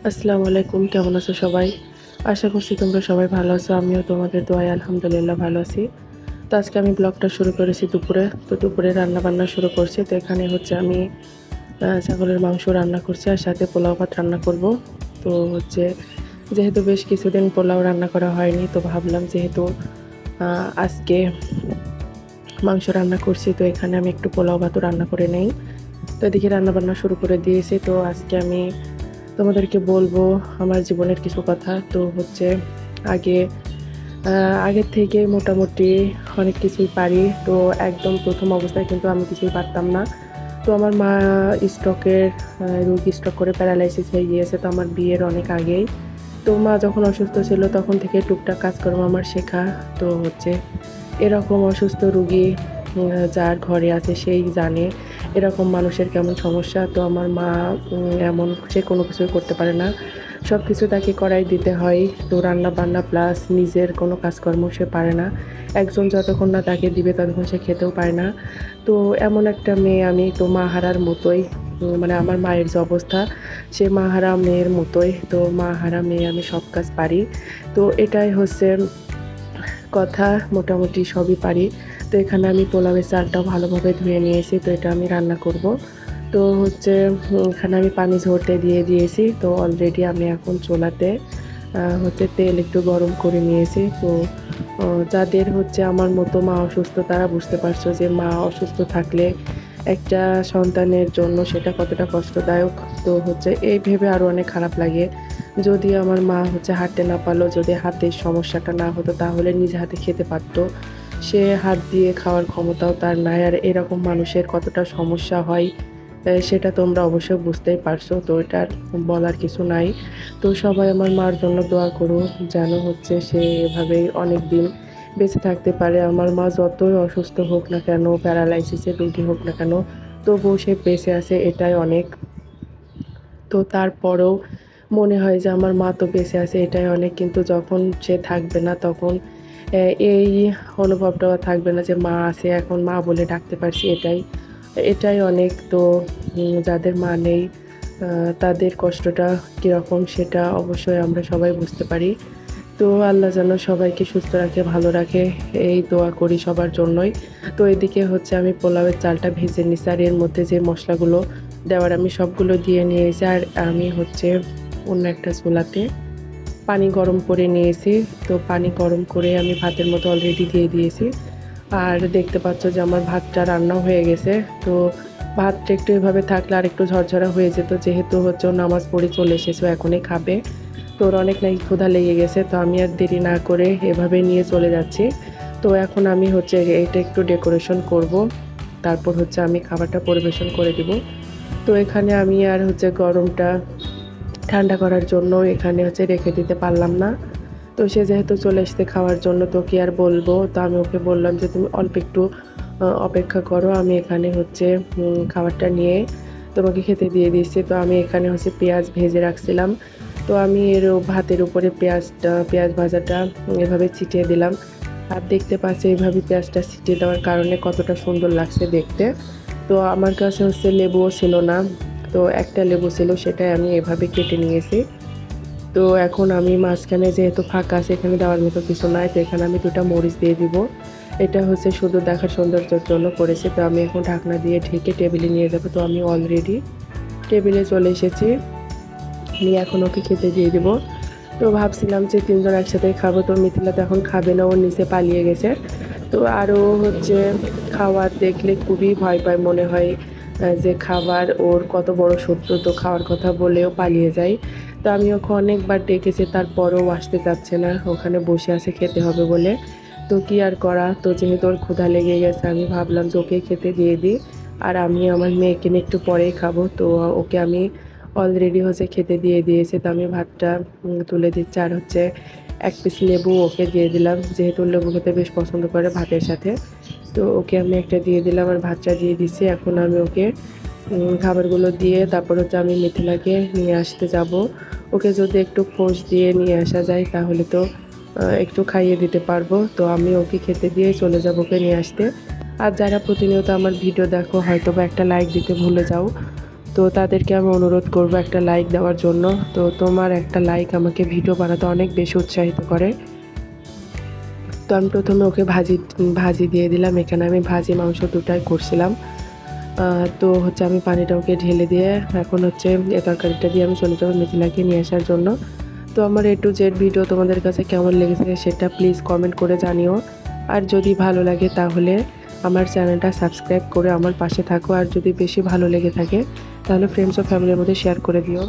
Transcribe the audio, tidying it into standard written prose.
আসসালামু আলাইকুম, কেমন আছো সবাই? আশা করছি তোমরা সবাই ভালো আছো। আমিও তোমাদের দোয়ায় আলহামদুলিল্লাহ ভালো আছি। তো আজকে আমি ব্লগটা শুরু করেছি দুপুরে। তো দুপুরে রান্না-বান্না শুরু করছি। তো এখানে হচ্ছে আমি ছাগলের মাংস রান্না করছি আর সাথে পোলাও ভাত রান্না করব। তো হচ্ছে যেহেতু বেশ কিছুদিন পোলাও রান্না করা হয়নি, তো ভাবলাম যেহেতু আজকে মাংস রান্না করছি, তো এখানে আমি একটু পোলাও ভাতও রান্না করে নেই। তো এদিকে রান্নাবান্না শুরু করে দিয়েছি। তো আজকে আমি তোমাদেরকে বলবো আমার জীবনের কিছু কথা। তো হচ্ছে আগে আগের থেকে মোটামুটি অনেক কিছুই পারি। তো একদম প্রথম অবস্থায় কিন্তু আমি কিছুই পারতাম না। তো আমার মা স্ট্রোকের রোগী স্ট্রোক করে প্যারালাইসিস হয়ে গিয়েছে, তো আমার বিয়ের অনেক আগেই। তো মা যখন অসুস্থ ছিল তখন থেকে টুকটাক কাজকর্ম আমার শেখা। তো হচ্ছে এরকম অসুস্থ রুগী যার ঘরে আছে সেই জানে এরকম মানুষের কেমন সমস্যা। তো আমার মা এমন সে কোনো কিছুই করতে পারে না, সব কিছু তাকে করাই দিতে হয়। তো রান্না বান্না প্লাস নিজের কোনো কাজকর্ম সে পারে না। একজন যতক্ষণ না তাকে দিবে ততক্ষণ সে খেতেও পায় না। তো এমন একটা মেয়ে আমি, তো মা হারার মতোই। মানে আমার মায়ের যে অবস্থা, সে মা হারা মেয়ের মতোই। তো মা হারা মেয়ে, আমি সব কাজ পারি। তো এটাই হচ্ছে কথা, মোটামুটি সবই পারি। তো এখানে আমি পোলাওয়ের চালটাও ভালোভাবে ধুয়ে নিয়েছি। তো এটা আমি রান্না করব। তো হচ্ছে এখানে আমি পানি ঝরতে দিয়ে দিয়েছি। তো অলরেডি আমি এখন চুলাতে হচ্ছে তেল একটু গরম করে নিয়েছি। তো যাদের হচ্ছে আমার মতো মা অসুস্থ তারা বুঝতে পারছো যে মা অসুস্থ থাকলে একটা সন্তানের জন্য সেটা কতটা কষ্টদায়ক। তো হচ্ছে এই ভেবে আরও অনেক খারাপ লাগে। যদি আমার মা হচ্ছে হাঁটতে না পারলো, যদি হাতের সমস্যাটা না হতো তাহলে নিজে হাতে খেতে পারতো। সে হাত দিয়ে খাওয়ার ক্ষমতাও তার নাই। আর এরকম মানুষের কতটা সমস্যা হয় সেটা তোমরা অবশ্যই বুঝতেই পারছো। তো এটার বলার কিছু নাই। তো সবাই আমার মার জন্য দোয়া করো, যেন হচ্ছে সে এভাবেই অনেক দিন বেঁচে থাকতে পারে। আমার মা যতই অসুস্থ হোক না কেন, প্যারালাইসিসের রোগী হোক না কেন, তবুও সে বেঁচে আছে, এটাই অনেক। তো তারপরেও মনে হয় যে আমার মা তো বেঁচে আছে, এটাই অনেক। কিন্তু যখন সে থাকবে না তখন এই অনুভবটাও থাকবে না যে মা আছে, এখন মা বলে ডাকতে পারছি, এটাই এটাই অনেক। তো যাদের মা নেই তাদের কষ্টটা কীরকম সেটা অবশ্যই আমরা সবাই বুঝতে পারি। তো আল্লাহ যেন সবাইকে সুস্থ রাখে, ভালো রাখে, এই দোয়া করি সবার জন্যই। তো এদিকে হচ্ছে আমি পোলাওয়ের চালটা ভেজে নিছি আর এর মধ্যে যে মশলাগুলো দেওয়ার আমি সবগুলো দিয়ে নিয়েছি। আর আমি হচ্ছে অন্য একটা চুলাতে পানি গরম করে নিয়েছি। তো পানি গরম করে আমি ভাতের মতো অলরেডি দিয়ে দিয়েছি। আর দেখতে পাচ্ছ যে আমার ভাতটা রান্নাও হয়ে গেছে। তো ভাতটা একটু এভাবে থাকলে আর একটু ঝরঝরা হয়ে যেত, যেহেতু হচ্ছে ও নামাজ পড়ে চলে এসেছে, এখনই খাবে। তো ওর অনেক নাকি ক্ষুধা লেগে গেছে। তো আমি আর দেরি না করে এভাবে নিয়ে চলে যাচ্ছি। তো এখন আমি হচ্ছে এটা একটু ডেকোরেশন করব, তারপর হচ্ছে আমি খাবারটা পরিবেশন করে দিব। তো এখানে আমি আর হচ্ছে গরমটা ঠান্ডা করার জন্য এখানে হচ্ছে রেখে দিতে পারলাম না। তো সে যেহেতু চলে এসেছে খাওয়ার জন্য, তো কি আর বলবো। তো আমি ওকে বললাম যে তুমি অল্প একটু অপেক্ষা করো, আমি এখানে হচ্ছে খাবারটা নিয়ে তোমাকে খেতে দিয়ে দিচ্ছি। তো আমি এখানে হচ্ছে পেঁয়াজ ভেজে রাখছিলাম। তো আমি এর ভাতের উপরে পেঁয়াজ ভাজাটা এভাবে ছিটিয়ে দিলাম। আর দেখতে পাচ্ছি এইভাবে পেঁয়াজটা ছিটিয়ে দেওয়ার কারণে কতটা সুন্দর লাগছে দেখতে। তো আমার কাছে হচ্ছে লেবুও ছিল না। তো একটা লেবু ছিল, সেটাই আমি এভাবে কেটে নিয়েছি। তো এখন আমি মাঝখানে যেহেতু ফাঁকা, সেখানে দেওয়ার মতো কিছু নাই, তো এখানে আমি 2টা মরিচ দিয়ে দিব। এটা হচ্ছে শুধু দেখার সৌন্দর্যের জন্য করেছি। তো আমি এখন ঢাকনা দিয়ে ঢেকে টেবিলে নিয়ে যাব। তো আমি অলরেডি টেবিলে চলে এসেছি, নিয়ে এখন ওকে খেতে দিয়ে দিব। তো ভাবছিলাম যে 3জন একসাথে খাবো। তো মিথিলা তো এখন খাবে না, ওর নিচে পালিয়ে গেছে। তো আরও হচ্ছে খাবার দেখলে খুবই ভয় পায়, মনে হয় যে খাবার ওর কত বড় শত্রু, তো খাওয়ার কথা বলেও পালিয়ে যায়। তো আমি ওকে অনেকবার ডেকেছি, তারপরেও আসতে চাচ্ছে না, ওখানে বসে আছে খেতে হবে বলে। তো কি আর করা, তো যেহেতু ওর ক্ষুধা লেগে গেছে আমি ভাবলাম যে ওকে খেতে দিয়ে দিই। আর আমি আমার মেয়েকে নিয়ে একটু পরেই খাবো। তো ওকে আমি অলরেডি হচ্ছে খেতে দিয়ে দিয়েছি। তো আমি ভাতটা তুলে দিচ্ছি আর হচ্ছে 1 পিস লেবু ওকে দিয়ে দিলাম, যেহেতু লেবু খেতে বেশ পছন্দ করে ভাতের সাথে। তো ওকে আমি একটা দিয়ে দিলাম আর ভাতটা দিয়ে দিচ্ছি। এখন আমি ওকে খাবারগুলো দিয়ে তারপর হচ্ছে আমি মিথিলাকে নিয়ে আসতে যাব। ওকে যদি একটু ফোর্স দিয়ে নিয়ে আসা যায় তাহলে তো একটু খাইয়ে দিতে পারবো। তো আমি ওকে খেতে দিয়ে চলে যাব ওকে নিয়ে আসতে। আর যারা প্রতিনিয়ত আমার ভিডিও দেখো হয়তো বা একটা লাইক দিতে ভুলে যাও। তো তাদেরকে আমি অনুরোধ করব একটা লাইক দেওয়ার জন্য। তো তোমার একটা লাইক আমাকে ভিডিও বানাতে অনেক বেশি উৎসাহিত করে। তো আমি প্রথমে ওকে ভাজি দিয়ে দিলাম। এখানে আমি ভাজি মাংস দুটাই করছিলাম। তো হচ্ছে আমি পানিটা ওকে ঢেলে দিয়ে এখন হচ্ছে এই তরকারিটা দিয়ে আমি চলে যাবো মিথিলাকে নিয়ে আসার জন্য। তো আমার A to Z ভিডিও তোমাদের কাছে কেমন লেগেছে সেটা প্লিজ কমেন্ট করে জানিও। আর যদি ভালো লাগে তাহলে আমার চ্যানেলটা সাবস্ক্রাইব করে আমার পাশে থাকো। আর যদি বেশি ভালো লেগে থাকে তাহলে ফ্রেন্ডস ও ফ্যামিলির মধ্যে শেয়ার করে দিও।